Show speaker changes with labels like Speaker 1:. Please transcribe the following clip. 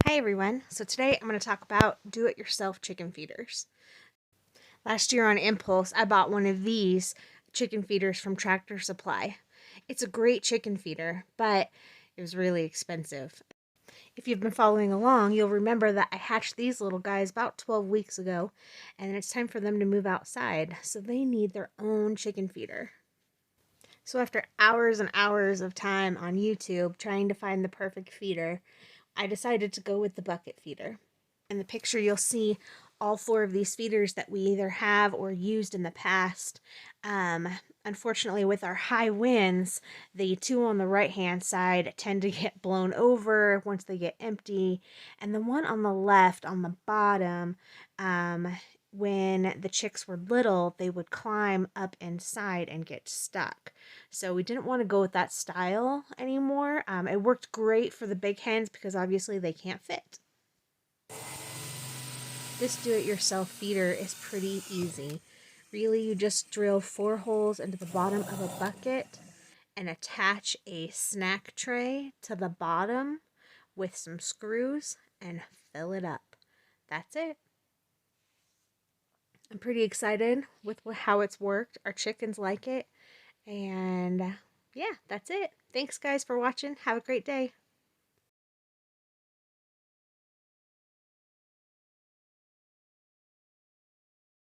Speaker 1: Hi everyone. So today I'm going to talk about do-it-yourself chicken feeders. Last year on impulse, I bought one of these chicken feeders from Tractor Supply. It's a great chicken feeder, but it was really expensive. If you've been following along, you'll remember that I hatched these little guys about 12 weeks ago, and it's time for them to move outside, so they need their own chicken feeder. So after hours and hours of time on YouTube trying to find the perfect feeder, I decided to go with the bucket feeder. In the picture, you'll see all four of these feeders that we either have or used in the past. Unfortunately, with our high winds, the two on the right hand side tend to get blown over once they get empty, and the one on the left on the bottom, when the chicks were little, they would climb up inside and get stuck. So we didn't want to go with that style anymore. It worked great for the big hens because obviously they can't fit. This do-it-yourself feeder is pretty easy. Really, you just drill 4 holes into the bottom of a bucket and attach a snack tray to the bottom with some screws and fill it up. That's it. I'm pretty excited with how it's worked. Our chickens like it. And yeah, that's it. Thanks guys for watching. Have a great day.